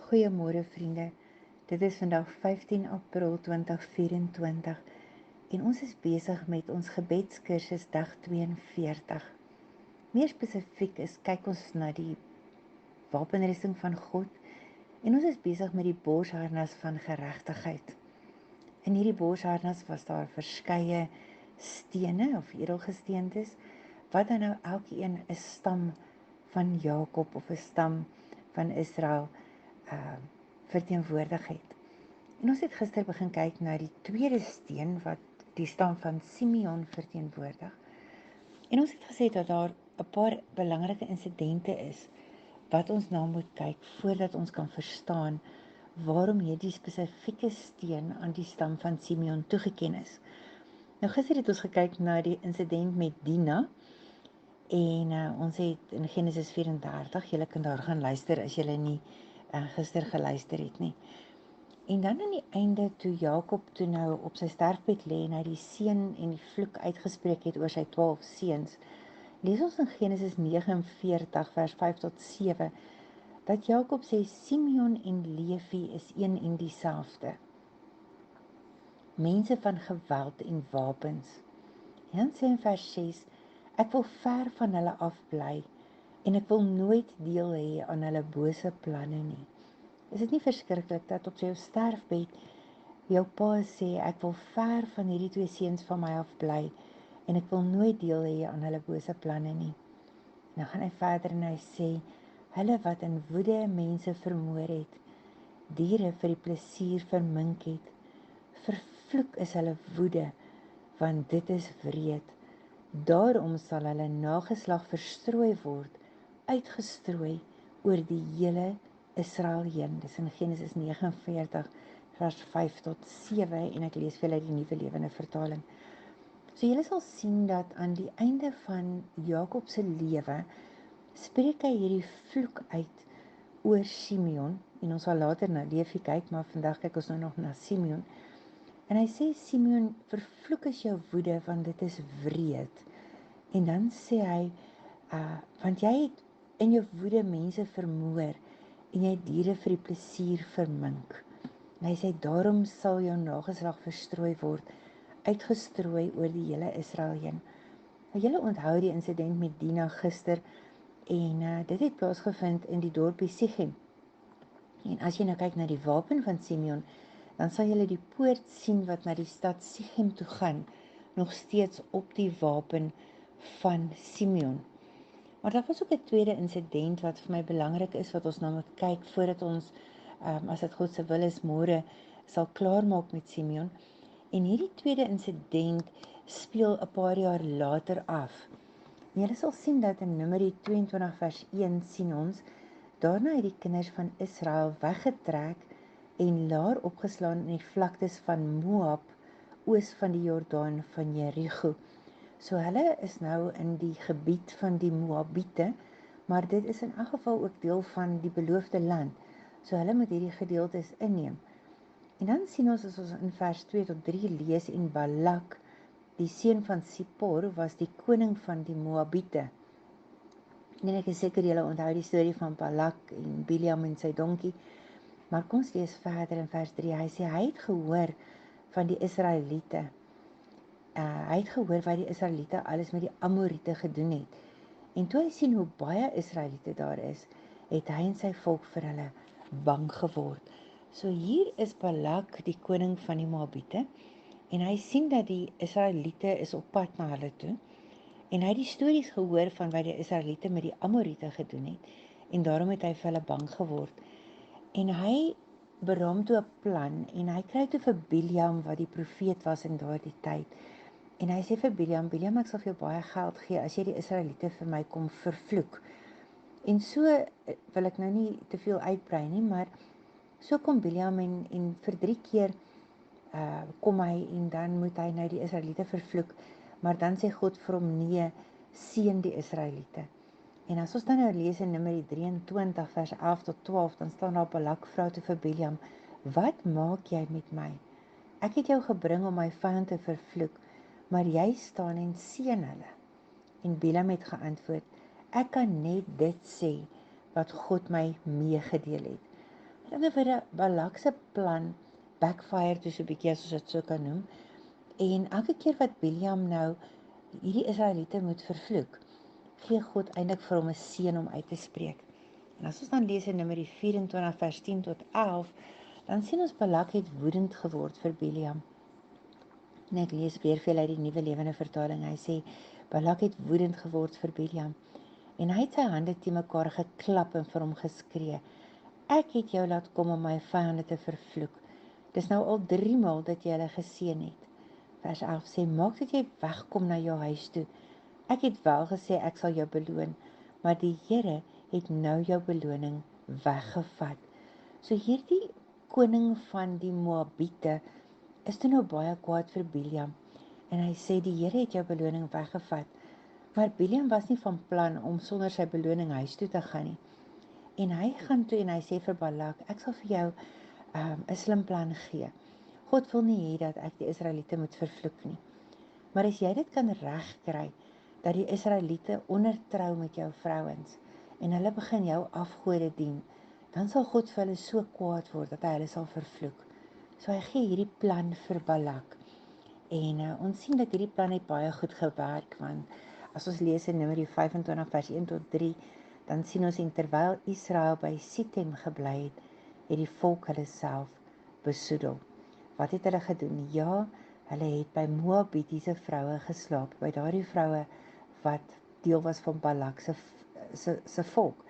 Goeiemôre vriende, dit is vandag 15 April 2024 en ons is besig met ons gebedskursus dag 42. Meer spesifiek kyk ons na die wapenrusting van God en ons is besig met die borsharnas van geregtigheid. In hierdie borsharnas was daar verskeie stene of edelgesteentes, wat dan nou elkeen 'n stam van Jakob of 'n stam van Israel verteenwoordig het. En ons het gister begin kyk na die tweede steen wat die stam van Simeon verteenwoordig. En ons het gesê dat daar 'n paar belangrike insidente is wat ons na moet kyk voordat ons kan verstaan waarom hierdie spesifieke steen aan die stam van Simeon toegeken is. Nou gister het ons gekyk na die insident met Dina en ons het in Genesis 34, julle kan daar gaan luister as julle nie gister geluister het nie. En dan aan die einde toe Jakob toe nou op sy sterfbed lê en hy die seën en die vloek uitgespreek het oor sy 12 seuns, lees ons in Genesis 49 vers 5 tot 7 dat Jakob sê Simeon en Levi is een en dieselfde. Mense van geweld en wapens. En dan sê in vers 6, ek wil ver van hulle afbly en ek wil nooit deel hê aan hulle bose planne nie. Is dit nie verskriklik dat op jou sterfbed jou pa sê, ek wil ver van hierdie twee seuns van my af bly en ek wil nooit deel hê aan hulle bose planne nie. Nou gaan hy verder en hy sê, hulle wat in woede mense vermoor het, diere vir die plesier vermink het, vervloek is hulle woede, want dit is wreed. Daarom sal hulle nageslag verstrooi word, uitgestrooi oor die hele Israel heen. Dis in Genesis 49 vers 5 tot 7 en ek lees vir julle die Nuwe Lewende Vertaling. So julle sal sien dat aan die einde van Jakob se lewe spreek hy hierdie vloek uit oor Simeon en ons sal later na Levi kyk, maar vandag kyk ons nou nog na Simeon. En hy sê Simeon, vervloek is jou woede want dit is wreed. En dan sê hy want jy het in jou woede mense vermoor en jy diere vir die plesier vermink. En hy sê, daarom sal jou nageslag verstrooi word, uitgestrooi oor die hele Israel heen. Nou, julle onthou die insident met Dina gister, en dit het plaasgevind in die dorpie Sichem. En as jy nou kyk na die wapen van Simeon, dan sal julle die poort sien wat na die stad Sichem toe gaan, nog steeds op die wapen van Simeon. Maar daar was ook 'n tweede insident wat vir my belangrik is, wat ons nou moet kyk, voordat ons, as dit God se wil is, môre sal klaarmaak met Simeon. En hierdie tweede insident speel 'n paar jaar later af. En julle sal sien dat in Numeri 22 vers 1 sien ons, daarna het die kinders van Israel weggetrek en laar opgeslaan in die vlaktes van Moab, oos van die Jordaan van Jerigo. So hulle is nou in die gebied van die Moabiete, maar dit is in elk geval ook deel van die beloofde land. So hulle moet hierdie gedeeltes inneem. En dan sien ons, as ons in vers 2 tot 3 lees, en Balak, die seun van Sipor, was die koning van die Moabiete. En ek is seker julle onthou die storie van Balak en Biliam en sy donkie. Maar kom ons lees verder in vers 3. Hy sê, hy het gehoor van die Israeliete. Hy het gehoor wat die Israeliete alles met die Amoriete gedoen het. En toe hy sien hoe baie Israeliete daar is, het hy en sy volk vir hulle bang geword. So hier is Balak, die koning van die Moabiete, en hy sien dat die Israeliete is op pad na hulle toe, en hy het die stories gehoor van wat die Israeliete met die Amoriete gedoen het, en daarom het hy vir hulle bang geword. En hy beraam toe 'n plan, en hy kry toe vir Biliam, wat die profeet was in daardie tyd, en hy sê vir Biliam, ek sal vir jou baie geld gee, as jy die Israeliete vir my kom vervloek. En so wil ek nou nie te veel uitbrei nie, maar so kom Biliam en vir 3 keer kom hy, en dan moet hy nou die Israeliete vervloek, maar dan sê God vir hom, nee, seën die Israeliete. En as ons dan nou lees in Numeri 23 vers 11 tot 12, dan staan daar Balak vra toe vir Biliam, wat maak jy met my? Ek het jou gebring om my vyand te vervloek, maar jy staan en seën hulle. En Biliam het geantwoord, ek kan net dit sê wat God my meegedeel het. Met ander woorde, Balak se plan backfire toe so 'n bietjie, as ons dit so kan noem. En elke keer wat Biljam nou hierdie Israeliete moet vervloek, gee God eintlik vir hom 'n seën om uit te spreek. En as ons dan lees in Numeri 24 vers 10 tot 11, dan sien ons Balak het woedend geword vir Biljam. En ek lees weer vir julle uit die Nuwe Lewende Vertaling. Hy sê, Balak het woedend geword vir Biljam. En hy het sy hande te mekaar geklap en vir hom geskree, ek het jou laat kom om my vyande te vervloek. Dis nou al 3 maal dat jy hulle geseën het. Vers 11 sê, maak dat jy wegkom na jou huis toe. Ek het wel gesê ek sal jou beloon, maar die Here het nou jou beloning weggevat. So hierdie koning van die Moabiete is toe nou baie kwaad vir Biljam. En hy sê, die Here het jou beloning weggevat. Maar Biljam was nie van plan om sonder sy beloning huis toe te gaan nie. En hy gaan toe en hy sê vir Balak, ek sal vir jou 'n slim plan gee. God wil nie hê dat ek die Israeliete moet vervloek nie. Maar as jy dit kan regkry, dat die Israeliete ondertrou met jou vrouens, en hulle begin jou afgode dien, dan sal God vir hulle so kwaad word, dat hy hulle sal vervloek. So hy gee hierdie plan vir Balak. En ons sien dat hierdie plan het baie goed gewerk, want as ons lees in Numeri 25 vers 1 tot 3, dan sien ons, en terwyl Israel by Sitem gebly het, het die volk hulle self besoedel. Wat het hulle gedoen? Ja, hulle het by Moabitiese vroue geslaap, by daardie vroue wat deel was van Balak se volk.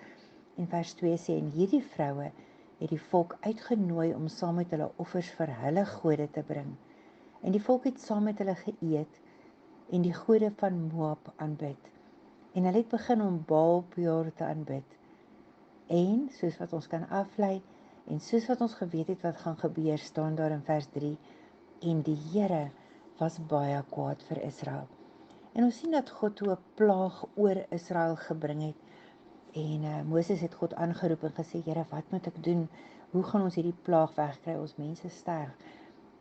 En vers 2 sê, en hierdie vroue het die volk uitgenooi om saam met hulle offers vir hulle gode te bring. En die volk het saam met hulle geëet en die gode van Moab aanbid. En hulle het begin om Baal-Peor te aanbid. En soos wat ons kan aflei, en soos wat ons geweet het wat gaan gebeur, staan daar in vers 3, en die Here was baie kwaad vir Israel. En ons sien dat God toe 'n plaag oor Israel gebring het. En Moses het God aangeroep en gesê, Here, wat moet ek doen? Hoe gaan ons hierdie plaag wegkry? Ons mense sterf.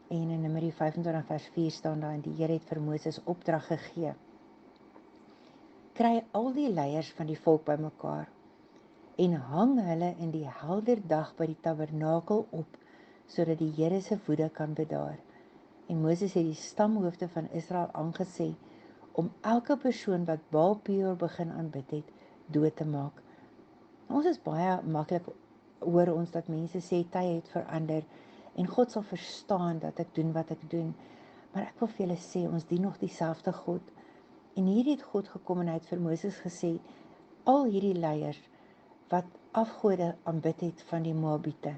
En in Numeri 25 vers 4 staan daar, en die Here het vir Moses opdrag gegee. Kry al die leiers van die volk bymekaar en hang hulle in die helder dag by die tabernakel op, sodat die Here se woede kan bedaar. En Moses het die stamhoofde van Israel aangesê om elke persoon wat Baal-Peor begin aanbid het, dood te maak. Ons is baie maklik, hoor ons dat mense sê, tye het verander, en God sal verstaan dat ek doen wat ek doen. Maar ek wil vir julle sê, ons dien nog dieselfde God. En hier het God gekom en hy het vir Moses gesê, al hierdie leiers wat afgode aanbid het van die Moabiete,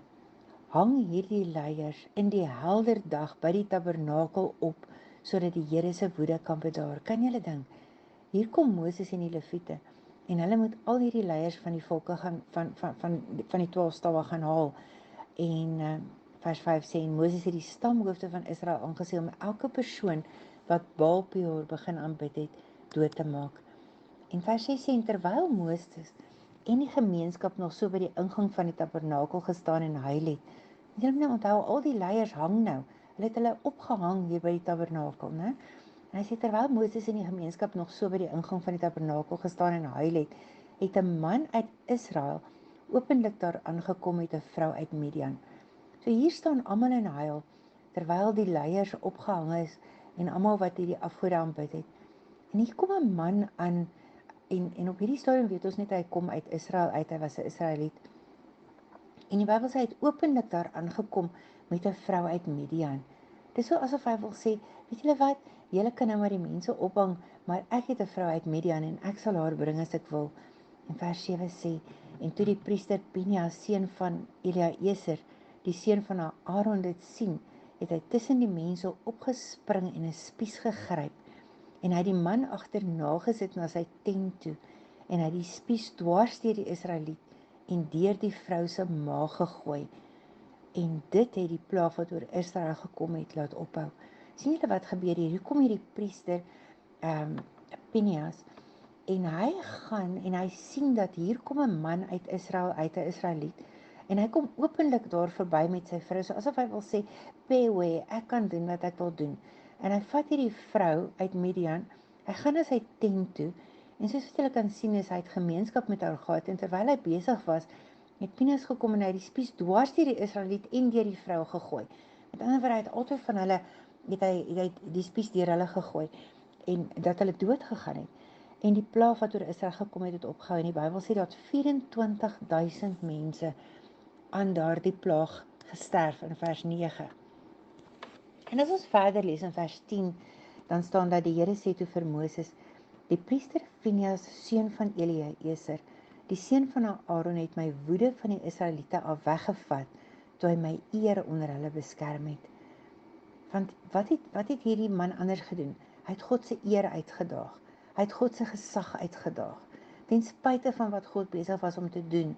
hang hierdie leiers in die helder dag by die tabernakel op, sodat die Here se woede kan bedaar. Kan julle dink? Hier kom Moses en die Lewiete, en hulle moet al hierdie leiers van die volke gaan, van die 12 stamme gaan haal. En vers 5 sê, en Moses het die stamhoofde van Israel aangesê om elke persoon wat Baal-Peor begin aanbid het, dood te maak. En vers 6 sê, terwyl Moses en die gemeenskap nog so by die ingang van die tabernakel gestaan en huil het. Jy moet nou onthou, al die leiers hang nou. Hulle het hulle opgehang hier by die tabernakel, né? En hy sê, terwyl Moses en die gemeenskap nog so by die ingang van die tabernakel gestaan en huil het, het 'n man uit Israel openlik daar aangekom met 'n vrou uit Midian. So hier staan almal in huil, terwyl die leiers opgehang is en almal wat hierdie afgode aanbid het. En hier kom 'n man aan, en op hierdie stadium weet ons net, hy kom uit Israel uit, hy was 'n Israeliet. En die Bybel sê, hy het openlik daar aangekom met 'n vrou uit Midian. Dis so asof hy wil sê, weet julle wat, julle kan nou maar die mense ophang, maar ek het 'n vrou uit Midian en ek sal haar bring as ek wil. En vers 7 sê, en toe die priester Pinias, seun van Eleaser, die seun van Aaron, dit sien, het hy tussen die mense opgespring en 'n spies gegryp. En hy het die man agterna gesit na sy tent toe, en hy het die spies dwars deur die Israeliet en deur die vrou se maag gegooi. En dit het die plaag wat oor Israel gekom het laat ophou. Sien julle wat gebeur hier? Hier kom hierdie priester Pinias, en hy gaan en hy sien dat hier kom 'n man uit Israel, uit 'n Israeliet, en hy kom openlik daar verby met sy vrou, so asof hy wil sê, Pewe, ek kan doen wat ek wil doen. En hy vat hierdie vrou uit Midian, hy gaan na sy tent toe, en soos wat julle kan sien is, hy het gemeenskap met haar gehad, en terwyl hy besig was met Pinhas gekom en hy het die spies dwars deur die Israeliet en deur die vrou gegooi. Met ander woorde, hy het altyd van hulle, het hy die spies deur hulle gegooi, en dat hulle dood gegaan het. En die plaag wat oor Israel gekom het opgehou, en die Bybel sê dat 24.000 mense aan daardie plaag gesterf in vers 9. En as ons verder lees in vers 10, dan staan dat die Here sê toe vir Moses, die priester Phinehas, seun van Eleazar, die seun van Aaron, het my woede van die Israeliete af weggevat, toe hy my eer onder hulle beskerm het. Want wat het hierdie man anders gedoen? Hy het God se eer uitgedaag. Hy het God se gesag uitgedaag. Ten spyte van wat God besig was om te doen,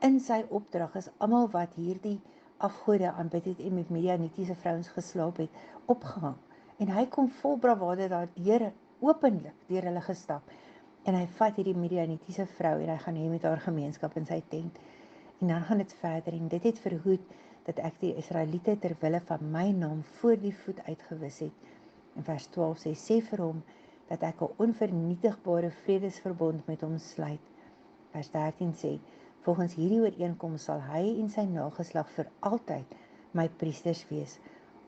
in sy opdrag is almal wat hierdie afgode aanbid het en met Midianitiese vrouens geslaap het, opgehang. En hy kom vol bravade daardeur, openlik deur hulle gestap. En hy vat hierdie Midianitiese vrou en hy gaan hê met haar gemeenskap in sy tent. En dan gaan dit verder, en dit het verhoed dat ek die Israeliete ter wille van my naam voor die voet uitgewis het. In vers 12 sê vir hom dat ek 'n onvernietigbare vredesverbond met hom sluit. Vers 13 sê, volgens hierdie ooreenkoms sal hy en sy nageslag vir altyd my priesters wees.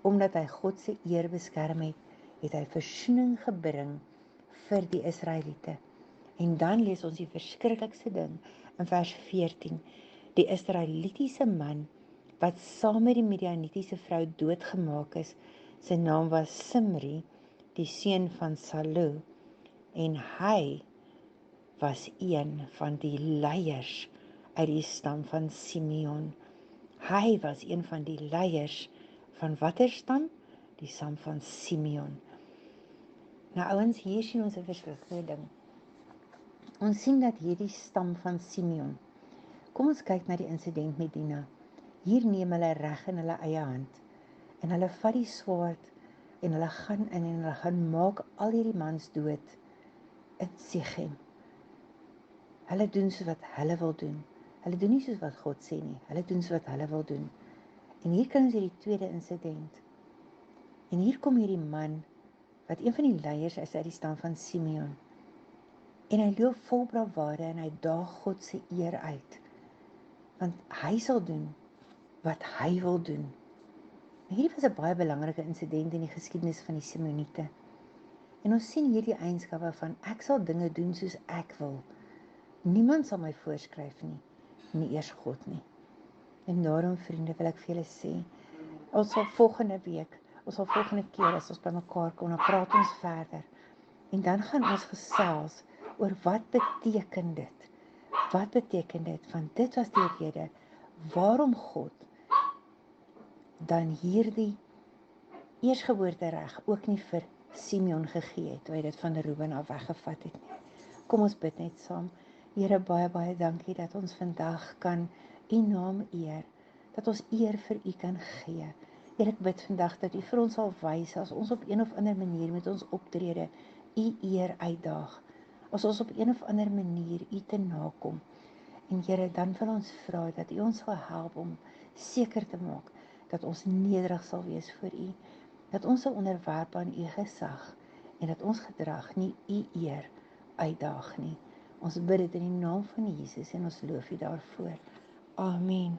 Omdat hy God se eer beskerm het hy versoening gebring vir die Israeliete. En dan lees ons die verskriklikste ding in vers 14. Die Israelitiese man wat saam met die Midianitiese vrou doodgemaak is, sy naam was Simri, die seun van Salu, en hy was een van die leiers uit die stam van Simeon. Hy was een van die leiers van watter stam? Die stam van Simeon. Nou ouens, hier sien ons 'n verskriklike ding. Ons sien dat hierdie stam van Simeon, kom ons kyk na die insident met Dina. Hier neem hulle reg in hulle eie hand, en hulle vat die swaard, en hulle gaan in, en hulle gaan maak al hierdie mans dood in Sichem. Hulle doen soos wat hulle wil doen. Hulle doen nie soos wat God sê nie. Hulle doen soos wat hulle wil doen. En hier kry ons hierdie tweede insident. En hier kom hierdie man, wat een van die leiers is uit die stam van Simeon. En hy loop vol bravade en hy daag God se eer uit. Want hy sal doen wat hy wil doen. En hierdie was 'n baie belangrike insident in die geskiedenis van die Simeoniete. En ons sien hierdie eienskappe van ek sal dinge doen soos ek wil. Niemand sal my voorskryf nie eers God nie. En daarom, vriende, wil ek vir julle sê, ons sal volgende keer as ons by mekaar kom, dan praat ons verder. En dan gaan ons gesels oor wat beteken dit? Wat beteken dit? Want dit was die rede waarom God dan hierdie eersgeboortereg ook nie vir Simeon gegee het, toe hy dit van Reuben af weggevat het nie. Kom ons bid net saam. Here, baie, baie dankie dat ons vandag kan U naam eer, dat ons eer vir U kan gee. Here, ek bid vandag dat U vir ons sal wys, as ons op een of ander manier met ons optrede U eer uitdaag, as ons op een of ander manier U te nakom. En Here, dan wil ons vra dat U ons sal help om seker te maak dat ons nederig sal wees voor U, dat ons sal onderwerp aan U gesag, en dat ons gedrag nie U eer uitdaag nie. Ons bid dit in die naam van Jesus en ons loof U daarvoor. Amen.